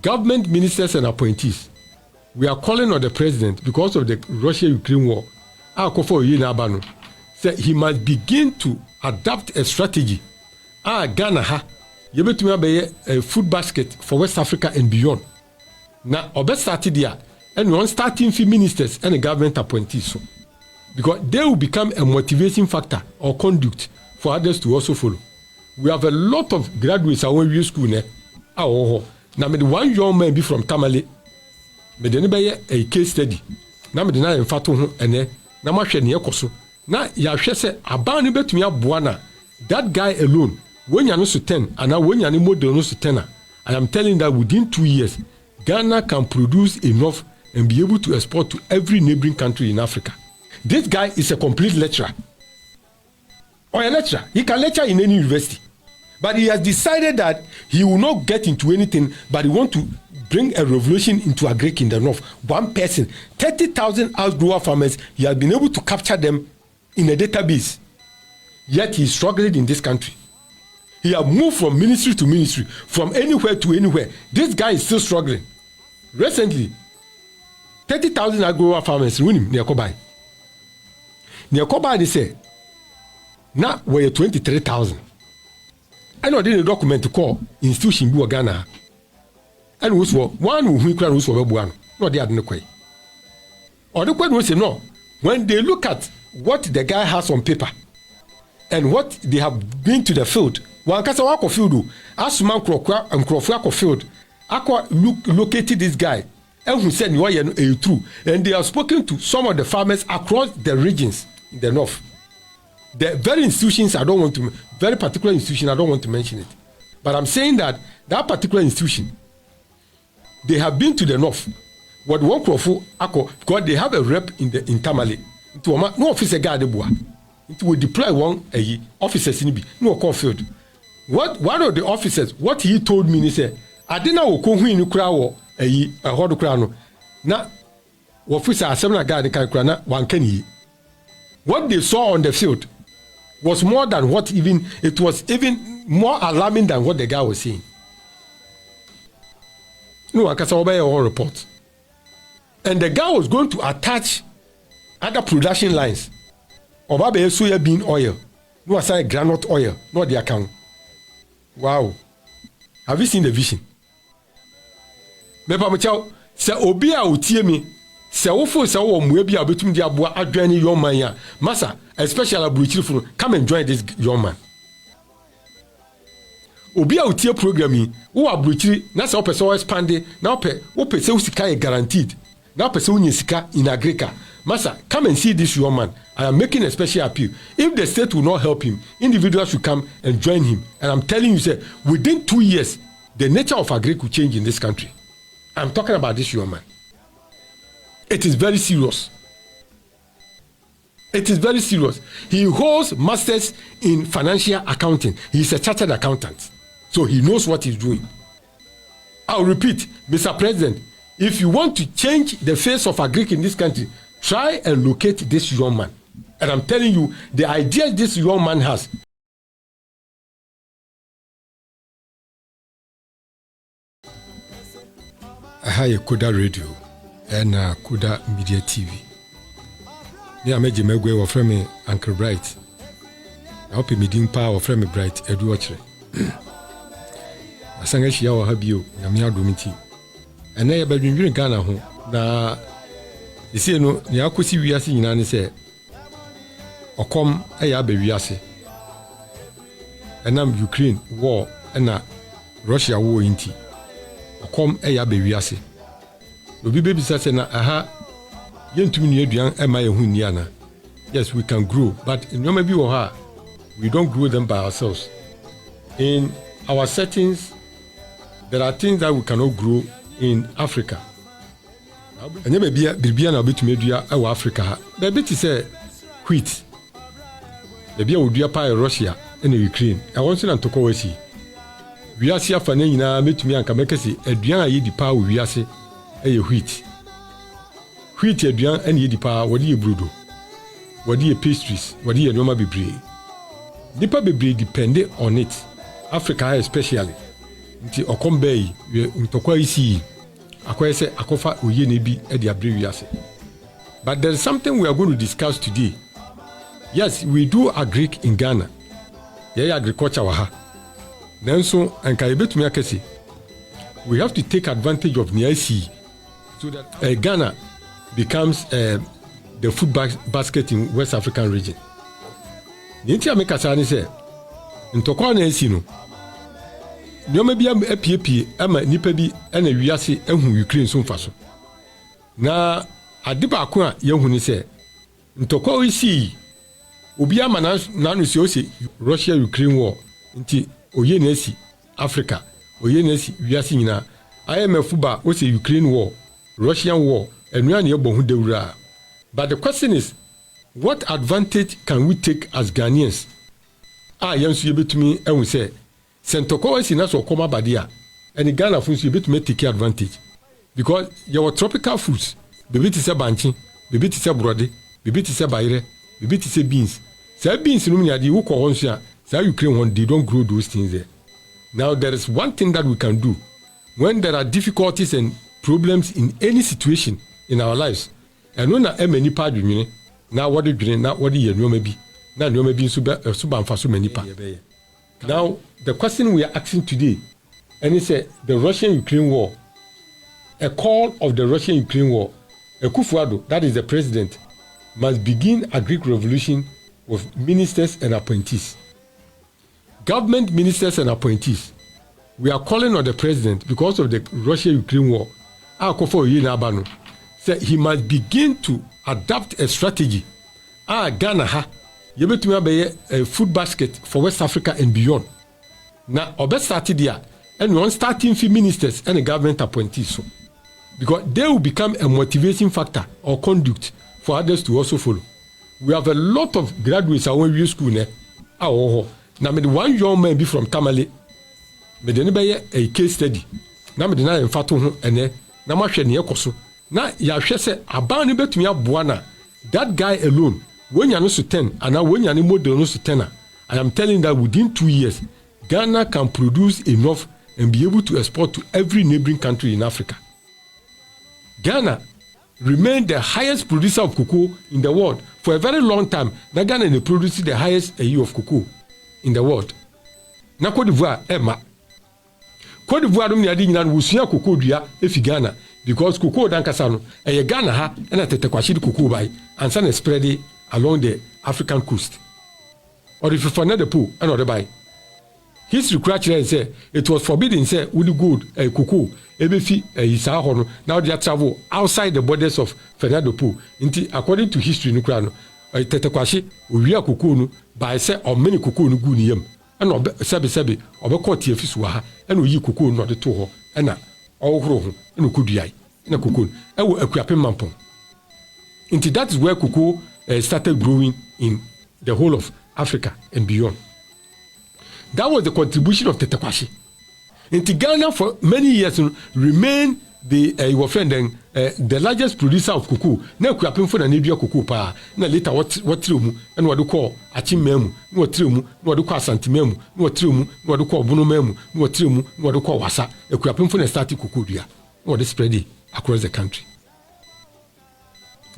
government ministers and appointees, we are calling on the president because of the Russia-Ukraine war. Akufo-Addo said he must begin to adopt a strategy. Ghana ha, you better be a food basket for West Africa and beyond. Now, our best started there, and one starting for ministers and the government appointees. So, because they will become a motivation factor or conduct for others to also follow. We have a lot of graduates at one school now. Now, one young man be from Tamale. But then be a case study. Now, me deny enfatu ene. Na ma hwe ne ekoso. Na ya hwe se aban ne betumi aboana. That guy alone, when you no so 10, and now when you no model no so 10, I am telling that within 2 years, Ghana can produce enough and be able to export to every neighboring country in Africa. This guy is a complete lecturer. Or a lecturer. He can lecture in any university. But he has decided that he will not get into anything, but he wants to bring a revolution into agric in the north. One person, 30,000 outgrower farmers, he has been able to capture them in a database. Yet he is struggling in this country. He has moved from ministry to ministry, from anywhere to anywhere. This guy is still struggling. Recently, 30,000 outgrower farmers win him near Kobai. Near Kobai, they say, now we're 23,000. I know the document to call institution in Ghana. And was for one who can also be one. No, they are no way. Or the question was no. When they look at what the guy has on paper and what they have been to the field, one can say, "Wako field, as man crocra and crofra field, Aqua located this guy, and who said, "You are true." And they have spoken to some of the farmers across the regions in the north. The very institutions very particular institution, I don't want to mention it. But I'm saying that particular institution, they have been to the north. What one crofo ako because they have a rep in Tamale. No officer guard it will deploy one officers in no call field. What one of the officers, what he told me, he said, I didn't know who in Ukraine a hard crown. Now, officer assembly guard can crana one can he. What they saw on the field was more than what it was even more alarming than what the guy was saying. No, I can say your report. And the guy was going to attach other production lines. Obabe soya bean oil. No, I say granite oil, not the account. Wow. Have you seen the vision? Mepa mchao, se obia utie mi, se wofo se wo mwebi abetum di aboa adwane young man ya. Masa, especially abuchiri come and join this young man. Obia utie programming, wo abuchiri na se opese wo expand na opese usika guaranteed. Na opese unyesika in agrica. Masa, come and see this young man. I am making a special appeal. If the state will not help him, individuals should come and join him. And I'm telling you, sir, within 2 years, the nature of agric will change in this country. I'm talking about this young man. It is very serious. It is very serious. He holds masters in financial accounting. He is a chartered accountant. So he knows what he's doing. I'll repeat, Mr. President, if you want to change the face of agric in this country, try and locate this young man. And I'm telling you, the idea this young man has. I have a Kuda radio and a Kuda Media TV. Near Major Megwe or from me, Uncle Bright. I hope you meeting power from me, Bright, Edu Watcher. I sang a shower have you, Yamia Dumiti. And I have been doing Ghana home. Now, you see, no, Yakusi, we are seeing and say, or come a yabe wiase. And I'm Ukraine war and Russia war in tea. Or come a yabe wiase. The baby says, aha, yen to me, am I a Huniana? Yes, we can grow, but in maybe or her, we don't grow them by ourselves. In our settings, there are things that we cannot grow in Africa. And you may be a bit media our Africa. The bit is a wheat. The beer would be a pie Russia and Ukraine. I want to talk over see. We are here for Nina, meet me and Kamekasi, a Diana Yedi power we are say a wheat. Wheat a Diana and Yedi power, what do you brudo? What do you pastries? What do you normal be brave? Nipa be dependent on it. Africa especially. nti okombe yi ntokwa isi akoye se akofa oye na bi e de abre wiase. But there is something we are going to discuss today. Yes, we do agree in Ghana. Yeah, agriculture wa ha. Nanso anka yebetumi akese. We have to take advantage of NIC so that Ghana becomes the food basket in West African region. Nti ameka sa ni se ntokwa na esi no. Nyoma bi apiepie ama nipa bi na wiase ehu Ukraine so mfaso. Na adiba ko a yehu ni se ntokwa isi obi ama na no se o se Russia Ukraine war nti oye na esi Africa oye na esi wiase nyina IMF ba o se Ukraine war Russian war enua na ebo hu dewura. But the question is, what advantage can we take as Ghanaians? Yensu yebetumi ehun se sentokwa esi na so koma badia and Ghana funsu yebetumi take advantage because your tropical foods bebi ti se banchi bebi ti se brode bebi ti se bayre bebi ti se beans. Say beans no me ade wo ko honso a say Ukraine one they don't grow those things there. Now there is one thing that we can do when there are difficulties and problems in any situation in our lives. And when many part you now what do now what do you maybe now you maybe super so many part. Now the question we are asking today, and it's the Russian-Ukraine war, a call of the Russian-Ukraine war. Akufo-Addo, that is the president, must begin a Greek revolution with ministers and appointees. Government ministers and appointees. We are calling on the president because of the Russia-Ukraine war. Akufo-Addo said he must begin to adopt a strategy. Ghana ha yebetumi abaye a food basket for West Africa and beyond. Now, obe started there and one starting for ministers and government appointees. So, because they will become a motivation factor or conduct for others to also follow. We have a lot of graduates at one school now. Now, me the one young man be from Tamale. Me the nebe a case study. Now me the na emfato ho ene. Na ma hwe ne ekoso. Na ya hwe se aban ne betumi aboa na. That guy alone, when you no so 10 and now when you no model no so 10, I am telling that within 2 years, Ghana can produce enough and be able to export to every neighboring country in Africa. Ghana remained the highest producer of cocoa in the world for a very long time. Now Ghana produced the highest yield of cocoa in the world. Na Côte d'Ivoire Emma. Côte d'Ivoire dum yadi nyina wo sua cocoa dua efi Ghana because cocoa dan kasa no e Ghana ha na tetekwashi di cocoa bai and san spread it along the African coast. Or if you find the pool and other buy. History culture say it was forbidden say would gold cocoa ebefi isa ho no now they travel outside the borders of Fernando Pool. Inti according to history no kra no tetekwashi owia cocoa no by say o many cocoa no gu ni yam and sebe obekọ tie fisu ha and oyi cocoa no de to ho na ohoro ho na koduai na cocoa e wo akuape mampon. Inti that is where cocoa started growing in the whole of Africa and beyond. That was the contribution of Tetekwashi. In Ghana for many years remained the largest producer of cocoa. Now we are for an cocoa pa. Now later what triumu and what do call achimemu, what triumu, what do call santimemu, what triumu, what do call bonomemu, what triumu, what do call wasa. We are for a static cocoa dia. What is spreading across the country.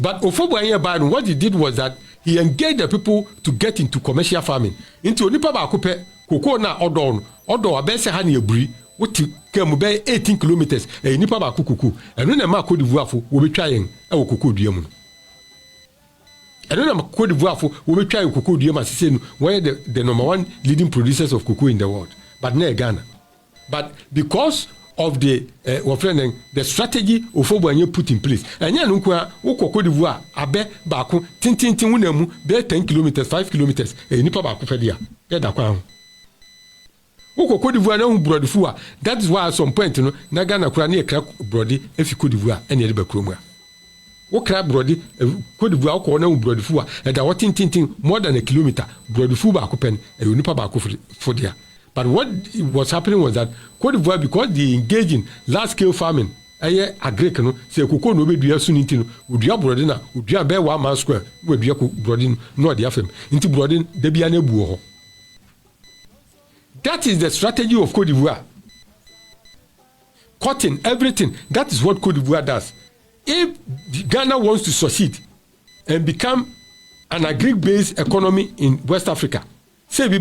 But what he did was that he engaged the people to get into commercial farming. Into onipa ba akupe cocoa na odo abese ha na eburi woti kemu be 18 kilometers nipa ba akukuku eno na ma Côte d'Ivoire fo wo betwa yen e wo cocoa dua mu. Eno na Côte d'Ivoire fo wo betwa yen cocoa dua ma sese no where the number one leading producers of cocoa in the world, but na Ghana. But because of the strategy Ofo-Addo put in place. Anya no kwa wo Côte d'Ivoire abe ba ko tintintin wunamu be 10 kilometers 5 kilometers nipa ba ko fedia e da kwa ho. Wo Côte d'Ivoire na hu brode fu a that is why at some point no na Ghana kura na e kra brode efi Côte d'Ivoire ene de ba kromu a. Wo kra brode Côte d'Ivoire ko na hu brode fu a e da wo tintintin more than a kilometer brode fu ba ko pen nipa ba ko fodia. But what was happening was that Côte d'Ivoire, because they engage in large-scale farming, agree no say cocoa no be dua so nti no odua brode na odua be 1 man square we dua ko brode no de afem nti brode de bia na bu ho. That is the strategy of Côte d'Ivoire. cotton, everything. That is what Cote d'Ivoire does. If Ghana wants to succeed and become an agri-based economy in West Africa, say we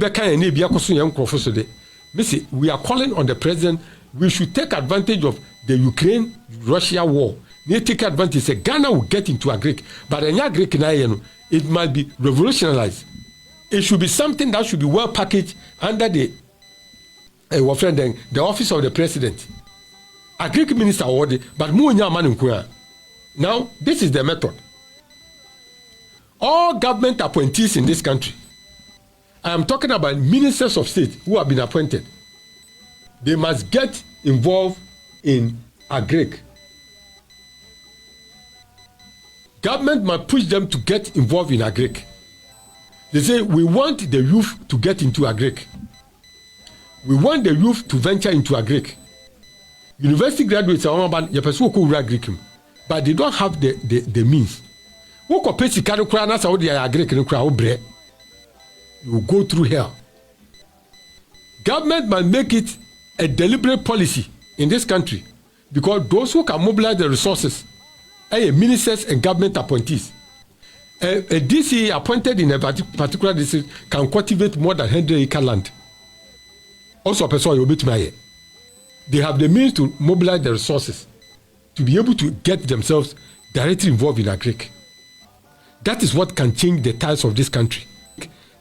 are calling on the president. We should take advantage of the Ukraine-Russia war. They take advantage. Say Ghana will get into agri, but in agri, it must be revolutionized. It should be something that should be well packaged under the office of the president. Agri minister awarded, but now this is the method. All government appointees in this country, I am talking about ministers of state who have been appointed, they must get involved in agri. Government must push them to get involved in agri. They say, we want the youth to get into agri. We want the youth to venture into agri. University graduates are about agri, but they don't have the means. You will go through hell. Government must make it a deliberate policy in this country, because those who can mobilize the resources are ministers and government appointees. A DC appointed in a particular district can cultivate more than 100-acre land. Also, they have the means to mobilize the resources to be able to get themselves directly involved in agri. That is what can change the tides of this country.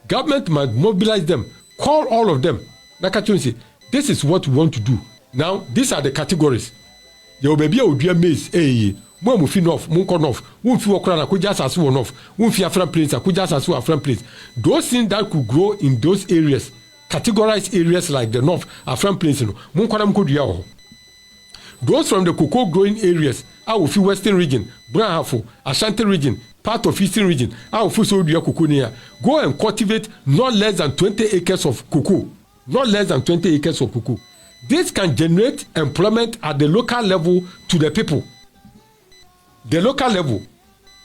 Government must mobilize them, call all of them. Say, this is what we want to do. Now, these are the categories. There will be a maize, those things that could grow in those areas, categorized areas like the north, Afram Plains, those from the cocoa growing areas, Awufi Western region, Brahafo, Ashanti region, part of Eastern region, go and cultivate not less than 20 acres of cocoa. Not less than 20 acres of cocoa. This can generate employment at the local level to the people. The local level,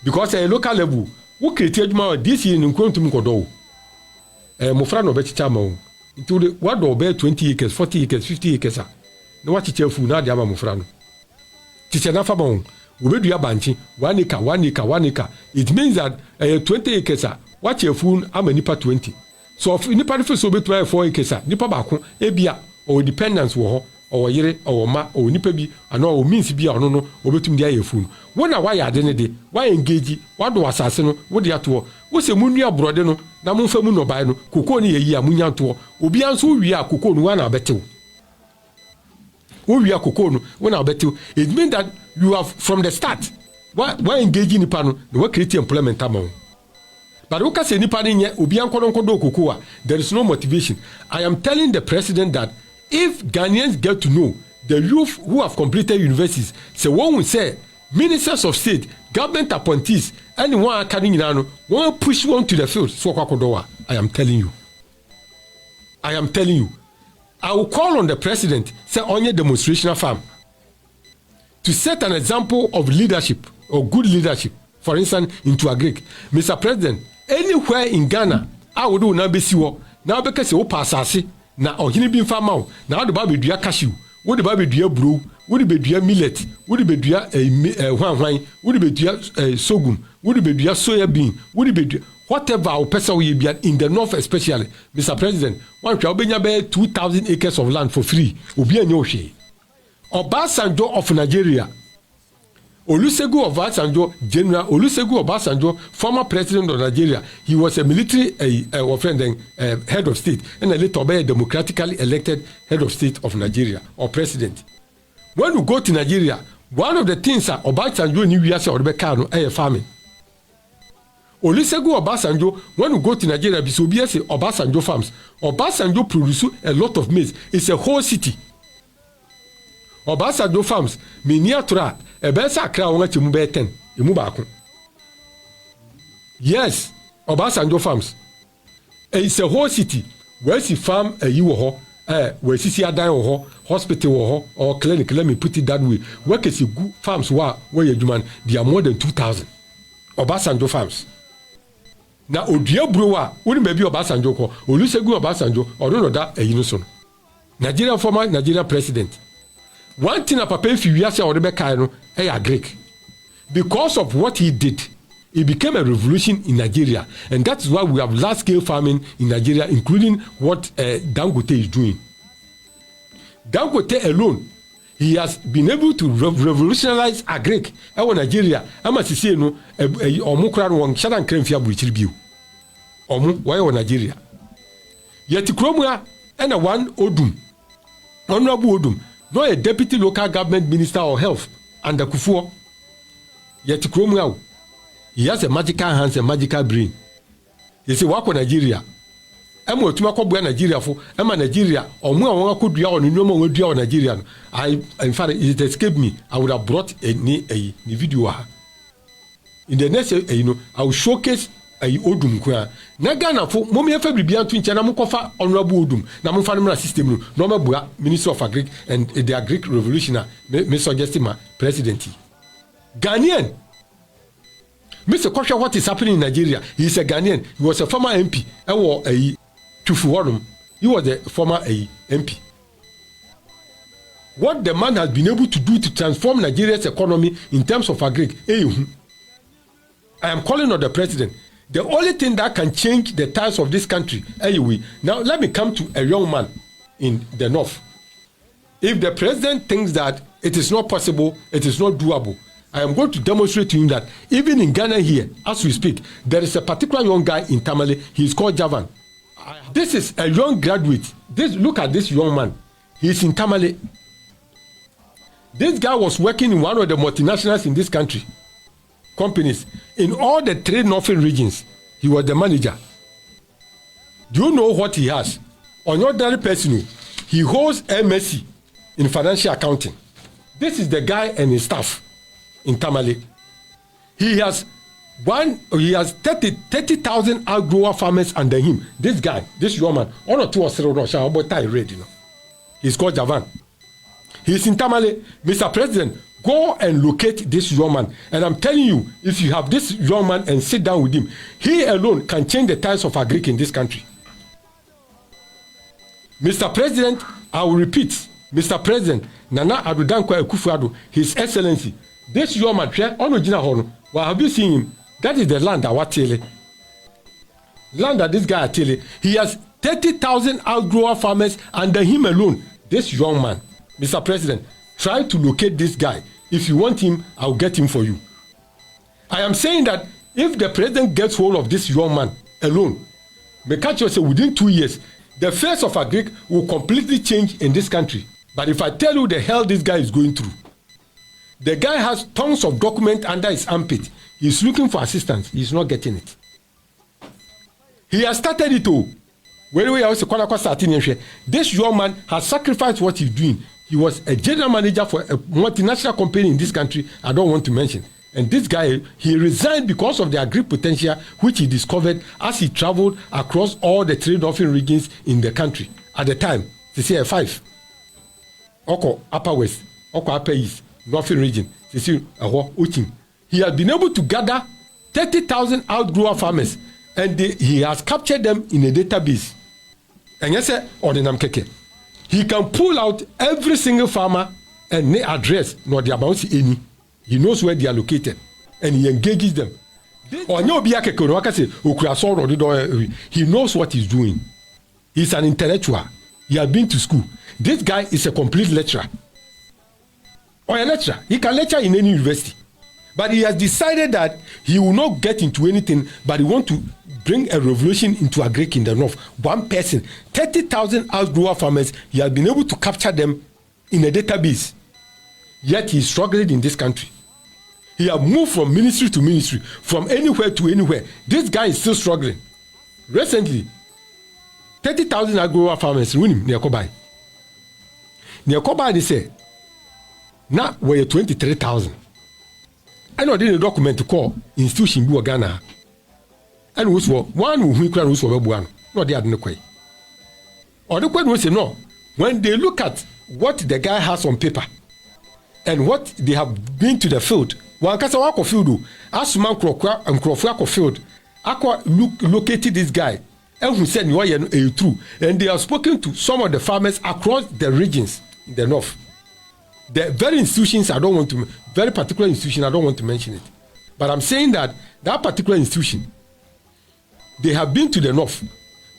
because at a local level, who created this year in Quantum Kodo? Mofrano Betchamo into the what do 20 acres, 40 acres, 50 acres. No, what teacher Funa Diama Mofrano. Teacher Nafamon, we do a banchi, 1 acre, 1 acre, 1 acre. It means that 20 acres, what your phone, I'm a nipa 20. So if nipa for so between 4 acres, nipa bako, ebia, or dependence war. Or yere or ma or nipa bi ano o means bi ono no obetum dia yefun wona why ade ne de why engage what do asase no wo de ato wo se munua brode no na mo fa mu no bai no kokoo ne yeyi a munya to obi anso wi a kokoo no wana betew wo wi a kokoo no wana betew. It means that you have from the start why engage nipa no we create employment amount. But who can say nipa ne obi ankodo nkodo kokoo a there is no motivation. I am telling the president that if Ghanaians get to know the youth who have completed universities, so one will say ministers of state, government appointees, anyone coming in, one push one to the field. So I am telling you. I will call on the president, say on your demonstration farm, to set an example of leadership or good leadership, for instance, into agri. Mr. President, anywhere in Ghana, I would do now be now because you pass na ohini bi mfa ma na wo de ba bedua cashew wo de ba bedua bro wo de bedua millet wo de bedua hwanhwan wo de bedua sorghum wo de bedua soya bean wo de bedua whatever our person will be in the north especially. Mr. President, one try obenya be 2,000 acres of land for free obi anya ohwe. Obasanjo of Nigeria, Olusegun Obasanjo, General Olusegun Obasanjo, former president of Nigeria, he was a military head of state and a later a democratically elected head of state of Nigeria or president. When you go to Nigeria, one of the things that Obasanjo knew was farming. Olusegun Obasanjo, when you go to Nigeria, Bisobia Obasanjo farms. Obasanjo produces a lot of maize. It's a whole city. Obasanjo farms, miniatura, ebesa akra won ati mu be 10, emu ba ko. Yes, Obasanjo farms. It's a whole city. Where si farm yi wo ho, where si adan wo ho, hospital wo ho or clinic, let me put it that way. Where can see good farms where you man, they are more than 2,000. Obasanjo farms. Na odua browa, woni be bi Obasanjo ko, Olusegun Obasanjo, odo no da eyi no so. Nigeria former Nigeria president. one thing a papa if you say or Rebecca no agric. Because of what he did, it became a revolution in Nigeria, and that's why we have large-scale farming in Nigeria, including what Dangote is doing. Dangote alone, he has been able to revolutionize agric in Nigeria. I'm a say no, omukra no one shadan kremfia buichiri biu. Why in Nigeria? Yet Kromua and a one Odum, Honorable Odum, not a deputy local government minister of health under Akufo. Yet Kromua, he has a magical hands and magical brain. He say work on Nigeria. Emo tuma ko bua Nigeria for ema Nigeria omo awon ko dua on nneoma won dua on Nigeria no. In fact it escaped me. I would have brought a video in the next I will showcase Odum kwa na Ghana fo mo me fa bibia nto nche na mo kofa honorable Odum na mo fa no system no no mabua Minister of Agric and the Agric Revolution me suggest my president Ghanaian. Mr. Kosha, what is happening in Nigeria? He is a Ghanaian. He was a former MP. He was a former MP. What the man has been able to do to transform Nigeria's economy in terms of agric. I am calling on the president. The only thing that can change the tides of this country. Now let me come to a young man in the north. If the president thinks that it is not possible, it is not doable, I am going to demonstrate to him that even in Ghana here, as we speak, there is a particular young guy in Tamale. He is called Javan. This is a young graduate. Look at this young man. He is in Tamale. This guy was working in one of the multinationals in this country, companies. In all the 3 northern regions, he was the manager. Do you know what he has? On ordinary person, he holds MSc in financial accounting. This is the guy and his staff in Tamale. He has 30,000 outgrower farmers under him. This guy, this young man, one or two or three ready. He's called Javan. He's in Tamale. Mr. President, go and locate this young man. And I'm telling you, if you have this young man and sit down with him, he alone can change the tides of agric in this country. Mr. President, I will repeat, Mr. President, Nana Addo Akufo-Addo, His Excellency, this young man, well, have you seen him? That is the land that Watele. Land that this guy Atele. He has 30,000 outgrower farmers under him alone. This young man, Mr. President, try to locate this guy. If you want him, I'll get him for you. I am saying that if the president gets hold of this young man alone, Mekacho say within 2 years, the face of agric will completely change in this country. But if I tell you the hell this guy is going through, the guy has tons of documents under his armpit. He's looking for assistance. He's not getting it. He has started it all. This young man has sacrificed what he's doing. He was a general manager for a multinational company in this country. I don't want to mention. And this guy, he resigned because of the agri potential which he discovered as he traveled across all the 3 northern regions in the country at the time. They say 5. Oko Upper West, Oko Upper East, Northern region. They say he has been able to gather 30,000 outgrower farmers, and he has captured them in a database. And yes, he can pull out every single farmer and their address, not their bounce any. He knows where they are located, and he engages them. He knows what he's doing. He's an intellectual. He has been to school. This guy is a complete lecturer. Or a lecturer. He can lecture in any university. But he has decided that he will not get into anything, but he wants to bring a revolution into agric in the north. One person, 30,000 outgrower farmers, he has been able to capture them in a database. Yet he is struggling in this country. He has moved from ministry to ministry, from anywhere to anywhere. This guy is still struggling. Recently, 30,000 outgrower farmers win him near Kobai. Near Kobai, they say, now we're 23,000. I know the document to call institution in Ghana. And was one who can use for one. No, they are no way. Or the question was no. When they look at what the guy has on paper and what they have been to the field, one can say, "Wako field, as man crofwa and crofwa field, Aqua located this guy, and who said you are true." And they have spoken to some of the farmers across the regions in the north. The very institutions very particular institution, I don't want to mention it. But I'm saying that particular institution, they have been to the north.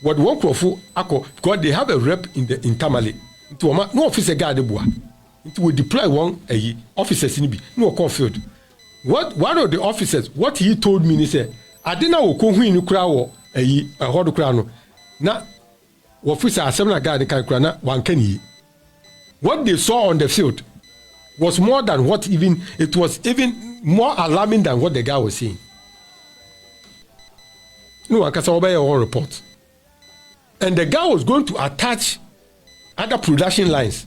What one crofo ako, because they have a rep in Tamale. No officer guard we deploy one officers in no field. What one of the officers, what he told me, he said, I didn't know who in Ukraine a hard crown. Now, officer assembly guard can crown one can he. What they saw on the field was more than what it was even more alarming than what the guy was saying. No, I can obey your report. And the guy was going to attach other production lines.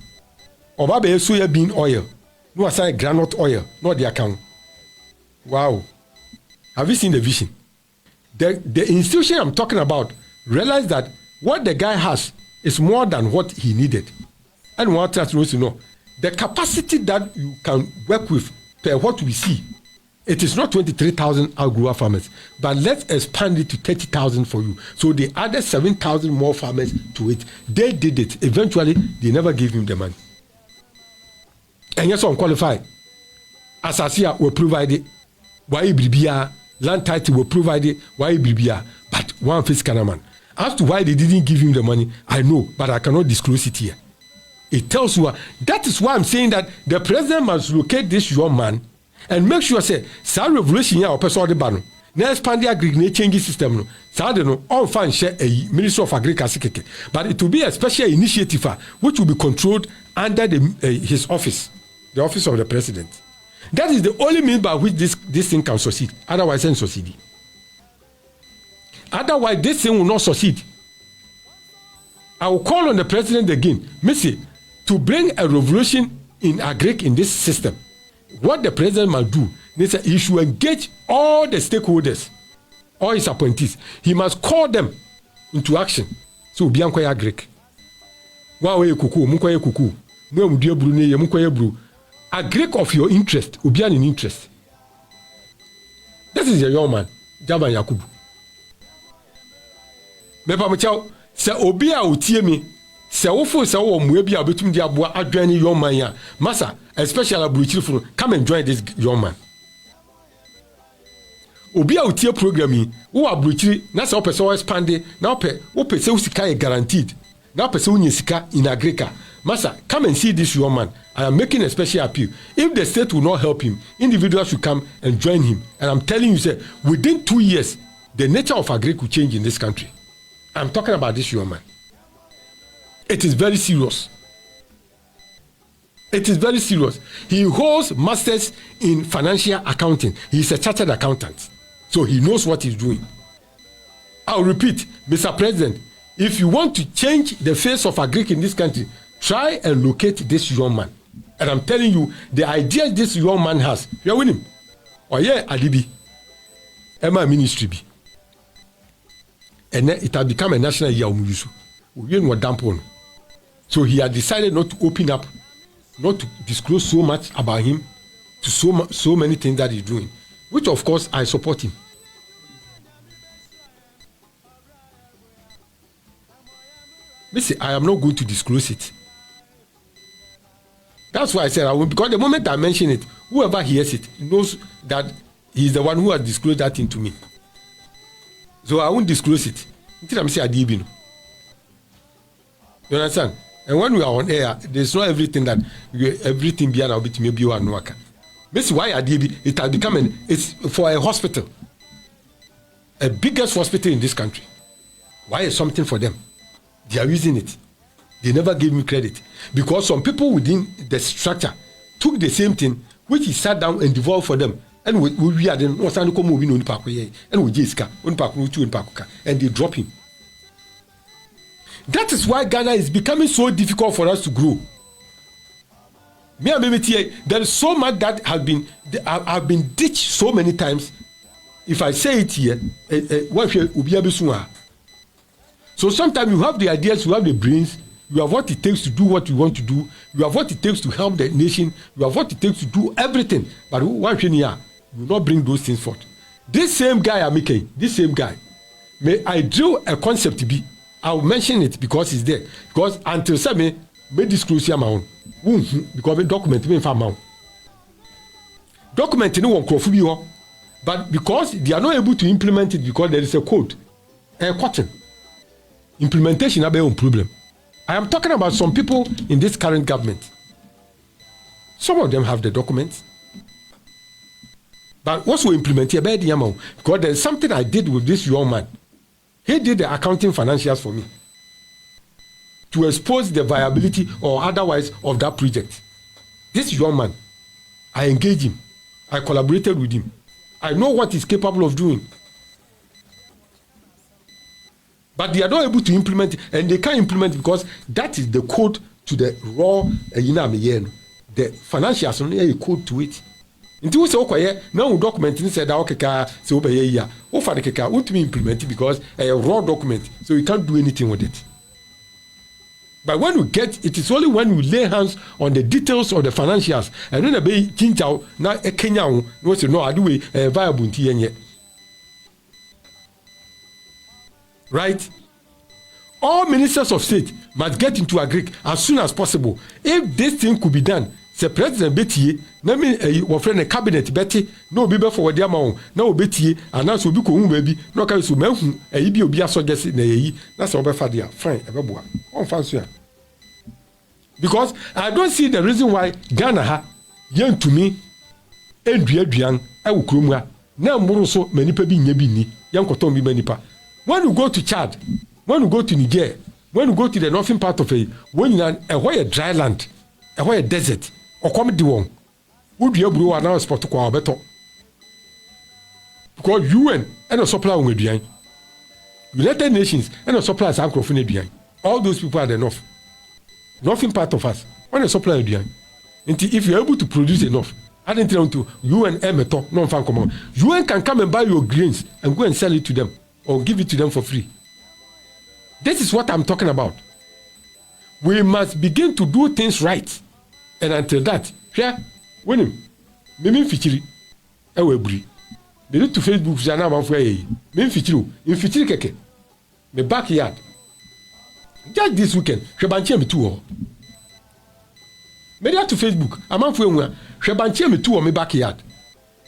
Obabe soya bean oil. No, I say granite oil, not the account. Wow. Have you seen the vision? The institution I'm talking about realized that what the guy has is more than what he needed. And what that wants to know. The capacity that you can work with per what we see, it is not 23,000 outgrower farmers, but let's expand it to 30,000 for you. So they added 7,000 more farmers to it. They did it. Eventually, they never gave him the money. And yes, unqualified. Asasia will provide it. Why Bribia, land title will provide it. Why Bribia? But one face man. As to why they didn't give him the money, I know, but I cannot disclose it here. It tells you that is why I'm saying that the president must locate this young man and make sure say some revolution ya person the ban na expand the agriculture change system no so they no all fan share a Ministry of Agriculture but it will be a special initiative which will be controlled under his office, the office of the president. That is the only means by which this thing can succeed. Otherwise it won't succeed. Otherwise this thing will not succeed. I will call on the president again, Missy, to bring a revolution in agric in this system. What the president must do, he should engage all the stakeholders, all his appointees. He must call them into action. So, bianco agric. Wawe kuku, munkoye kuku, mwe brune, munkoye bru. Agric of your interest, ubian in interest. This is a young man, Jaban Yakubu. Mepa mchao, se obia utie mi. Se wofo se wo mwe bia betum dia boa adwan young man ya masa especially abruchiri come and join this young man. Obi a utie program yi wo abruchiri na se opese wo expand na opese usika guaranteed na opese unya sika in agriculture masa come and see this young man. I am making a special appeal. If the state will not help him, individuals should come and join him. And I'm telling you, say within 2 years the nature of agriculture will change in this country. I'm talking about this young man. It is very serious. It is very serious. He holds masters in financial accounting. He is a chartered accountant. So he knows what he's doing. I'll repeat, Mr. President, if you want to change the face of agric in this country, try and locate this young man. And I'm telling you, the idea this young man has, you're with him. Oh yeah, Alibi. Emma ministry be. And then it has become a national year. So he had decided not to open up, not to disclose so much about him to so many things that he's doing, which of course I support him. Listen, I am not going to disclose it. That's why I said I will, because the moment I mention it, whoever hears it knows that he's the one who has disclosed that thing to me. So I won't disclose it until I'm saying Adibino. You understand? And when we are on air, there's not everything that everything beyond our bit maybe you are no. This why Adibi it has become it's for a hospital, a biggest hospital in this country. Why is something for them? They are using it. They never gave me credit because some people within the structure took the same thing, which he sat down and devolved for them, and we are then and we just and they drop him. That is why Ghana is becoming so difficult for us to grow. There is so much that have been ditched so many times. If I say it here, so sometimes you have the ideas, you have the brains, you have what it takes to do what you want to do, you have what it takes to help the nation, you have what it takes to do everything. But one thing here, you will not bring those things forth. This same guy I'm making, this same guy, may I drew a concept to be. I'll mention it because it's there. Because until Sami, me disclose your amount. Because the document me amount. Document no one crofubio, but because they are not able to implement it because there is a code, cotton. Implementation have a problem. I am talking about some people in this current government. Some of them have the documents. But also implement here, because there is something I did with this young man. He did the accounting financials for me to expose the viability or otherwise of that project. This young man, I engaged him. I collaborated with him. I know what he's capable of doing. But they are not able to implement it, and they can't implement it because that is the code to the raw, the financials only a code to it. Until we say, okay, now we document it, said, okay, so over here, over the keka, won't be implemented because a raw document, so you can't do anything with it. But when we get, it is only when we lay hands on the details of the financials, and then a be kinchao, na a Kenya, no, so no, I do a viable yet. Right? All ministers of state must get into agreement as soon as possible. If this thing could be done, the president Betty, na me your friend a cabinet Betty, no be for their mouth, no Betty, and that's will be cool baby, no can so men a be a suggest in a that's all fadia, fine, a baboa, on fancy. Because I don't see the reason why Ghana ha young to me, Adrian, I will come now more so many people be nebini, young cotton be many pa. When you go to Chad, when you go to Niger, when you go to the northern part of it, when you are a dry land, a desert, or come the one, would be able to now spot to call better. Because UN and a supply will be behind. United Nations and a supply is Akufo-Addo behind. All those people are the north. Northern part of us, when a supply is behind. And if you're able to produce enough, I didn't tell to UN Emeto, non-fan common. UN can come and buy your grains and go and sell it to them. Or give it to them for free. This is what I'm talking about. We must begin to do things right. And until that, here, when him, me fitiri, ewe bri. Me do to Facebook, jana manfwe ye. Me fitiri, in fitiri keke. Me backyard. Just this weekend, shebanche me two. Me to Facebook, a manfwe mwa, shebanche me two me backyard.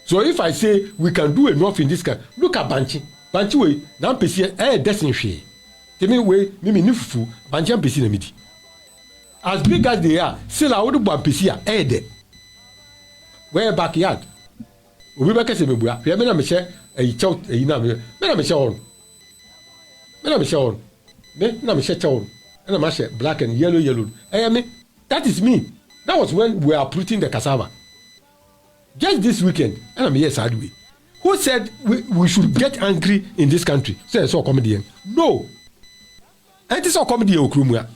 So if I say we can do enough in this country, look at Banchi. Banchi we na mpesi destiny hwe. Temi we me nifufu Banchi mpesi na midi. As big as they are, still I would bo mpesi a de. Where backyard. Obi ba kese mebua. Hwe me na me hye chow na me na me hye on. Me na me hye on. Me na me hye chow. Na me hye black and yellow. Me. That is me. That was when we are uprooting the cassava. Just this weekend, and I'm here sad way. Who said we should get angry in this country? Say it's all comedy. No. And it's all comedy okrumua.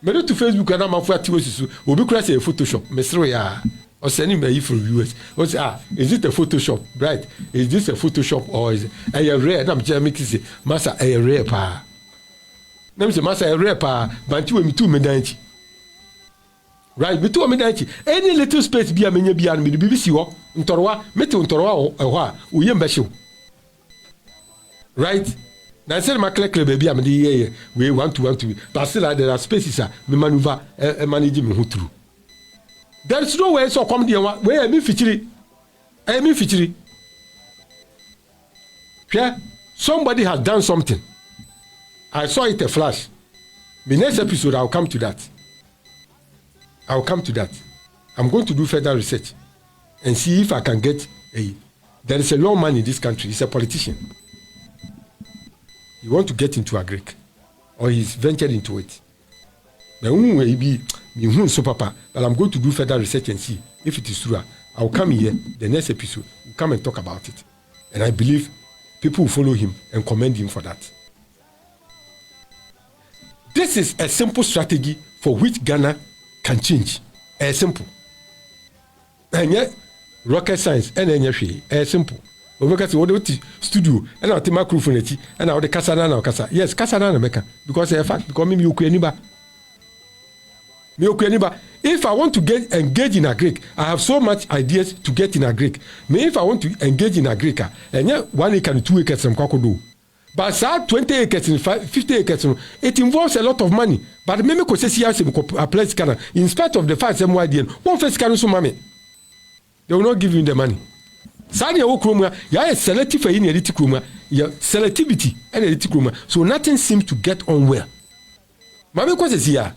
Me do to Facebook and I'm for atiwosisu. Obi kura say Photoshop. Mesro ya. Or sending me for viewers. Or say is it a Photoshop? Right? Is this a Photoshop or is it a rare? I'm just making say masa a rare pa. Nam say masa a rare pa. Bantu we mitu medanchi. Right, me too me danchi. Any little space be a menya be an me the BBC wo ntorwa meti ntorwa ho a uye mbehyew. Right? Na say ma clear baby am dey we want to but still there are spaces me maneuver manage me through. There is no way so come there we me fitiri. Me fitiri. Yeah, somebody has done something. I saw it a flash. The next episode I'll come to that. I'll come to that. I'm going to do further research and see if I can get there is a lawman in this country. He's a politician. He wants to get into a Greek, or he's ventured into it. But I'm going to do further research and see if it is true. I'll come here, the next episode, we'll come and talk about it. And I believe people will follow him and commend him for that. This is a simple strategy for which Ghana can change. Simple. And yet, rocket science and simple. Because what the studio and our microphone and our Kasana now Kasa. Yes, Kasana Meka. Because in fact, because me if I want to get engaged in a Greek, I have so much ideas to get in a Greek. Me if I want to engage in a Greek, and yet 1 acre and 2 acres from Kokodo. But 20 acres and 50 acres, it involves a lot of money. But maybe ko say apply scanner in spite of the fact MYDN one first scanner so mame. They will not give you the money. Sani ya ukroma ya selective in edit kroma ya selectivity and edit kroma. So nothing seems to get on well. Mame ko say ya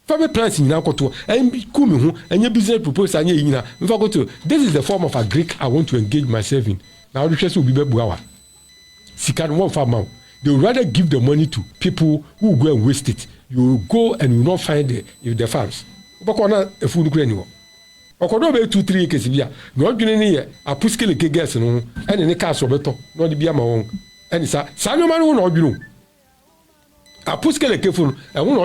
family plans in akoto and kumi hu and your business proposal anya yina. This is the form of a Greek I want to engage myself in. Now the chest will be bebuawa. Sikan one farm. They would rather give the money to people who go and waste it. You will go and you will not find the farms. Obakona a food anymore. Okodo be 2-3 acres bia. No adwene ne ye apuskele keges no ene ne ka so beto. No de bia ma won. Ene sa no man no adwene. Apuskele kefu no won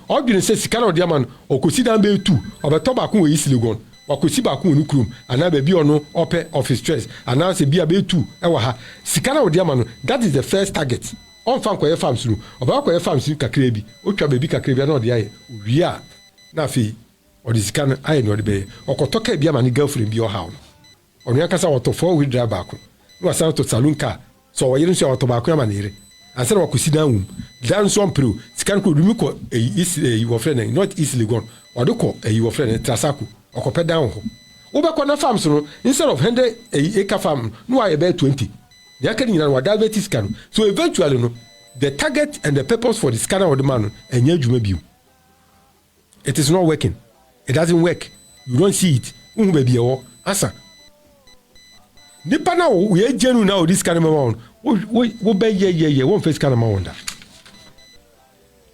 adwene se sika na de man okosi dan be 2. Obeto ba ko we isiligon. Wakosi ba ko onu krum ana ba bi ono ope office stress ana se bia be 2 e wa ha. Sika na de man no that is the first target. On fan ko farms no oba ko farms kakra bi otwa ba bi kakra bi na ode aye owia na fi ode sika aye no ode be okotoka bi ama ni girlfriend bi o ha no onu yakasa woto 4-wheel drive back no asa to saloon car so wo yire nso woto back ama na ire ansa na wakosi dan so mpro sika ko dumi ko wo friend not easily gone ode ko wo friend trasako okope down ho wo be ko na farms no instead of 100 acre farm no aye be 20. They are getting a diabetes scan. So eventually, no, the target and the purpose for the scanner of the man and you. It is not working. It doesn't work. You don't see it. Baby, answer. Nipa now we are genuine now. This kind of amount. What be yeah. One face kind of amount.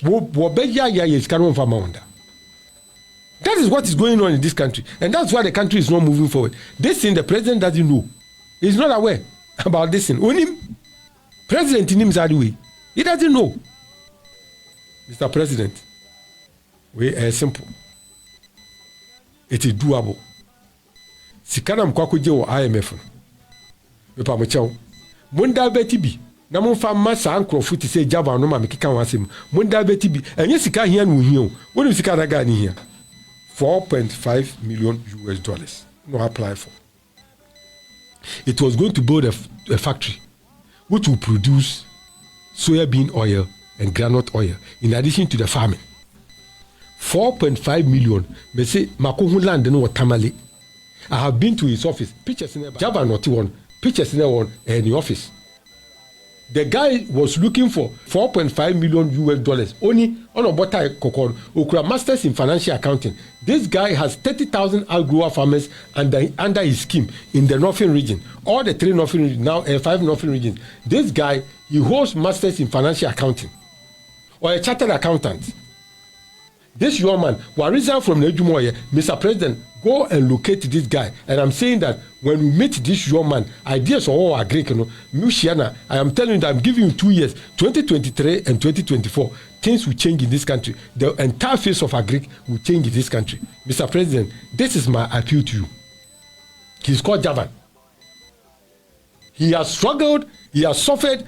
What be yeah. Scan one for amount. That is what is going on in this country, and that's why the country is not moving forward. This thing the president doesn't know. He's not aware about this thing. Only president in him way. He doesn't know. Mr. President, we are simple. It is doable. Sikana mkwako je wo IMF. Me pa mo chew. Munda beti bi. Na mo fa masa ankrofo ti se Java no ma me kika wasem. Munda beti bi. Enye sika hia no hia o. Woni sika na ga ni hia. $4.5 million. No apply for. It was going to build a factory which will produce soybean oil and groundnut oil in addition to the farming. 4.5 million. Me say makohu land no tamale. I have been to his office. Pictures in Java not one. Pictures in the office. The guy was looking for $4.5 million. Only on a butter kokon. Okura masters in financial accounting. This guy has 30,000 agro farmers under his scheme in the northern region. All the 3 northern regions now, 5 northern regions. This guy, he holds masters in financial accounting or a chartered accountant. This young man, who resign from the Ejumoye, Mr. President, go and locate this guy. And I'm saying that when we meet this young man, ideas are all Greek. I am telling you that I'm giving you 2 years, 2023 and 2024. Things will change in this country. The entire face of Agric will change in this country. Mr. President, this is my appeal to you. He's called Javan. He has struggled. He has suffered.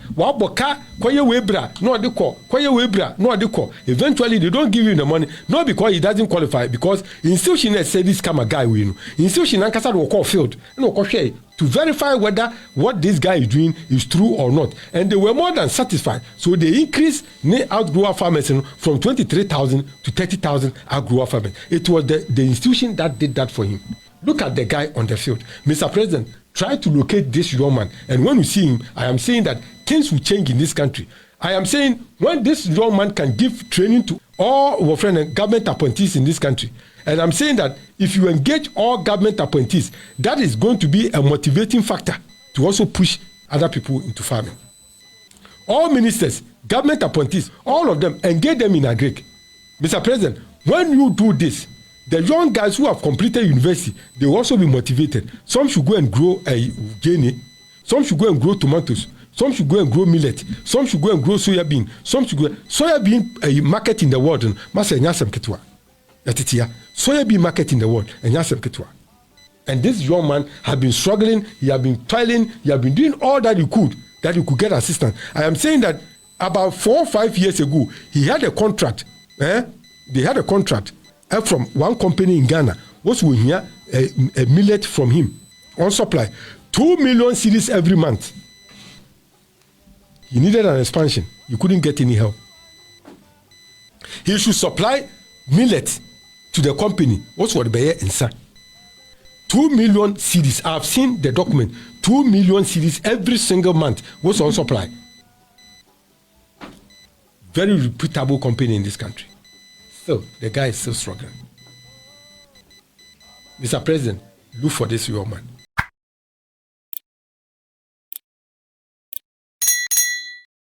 Eventually, they don't give you the money. Not because he doesn't qualify, because institution said this kind of guy will. Institution will call field. To verify whether what this guy is doing is true or not. And they were more than satisfied. So they increased outgrower farmers from 23,000 to 30,000 outgrower farmers. It was the institution that did that for him. Look at the guy on the field. Mr. President, try to locate this young man. And when you see him, I am saying that things will change in this country. I am saying when this young man can give training to all our friends, government appointees in this country. And I'm saying that if you engage all government appointees, that is going to be a motivating factor to also push other people into farming. All ministers, government appointees, all of them, engage them in agric. Mr. President, when you do this, the young guys who have completed university, they will also be motivated. Some should go and grow a guinea. Some should go and grow tomatoes. Some should go and grow millet. Some should go and grow soybean. Some should go soybean market in the world. Soybean market in the world. And this young man has been struggling. He has been toiling. He has been doing all that he could get assistance. I am saying that about 4 or 5 years ago, he had a contract. They had a contract from one company in Ghana. Was we hear a millet from him on supply 2 million cedis every month. He needed an expansion. He couldn't get any help. He should supply millet to the company. What's what the inside? 2 million cedis. I've seen the document. 2 million cedis every single month. What's on supply? Very reputable company in this country. Still, the guy is still struggling. Mr. President, look for this young man.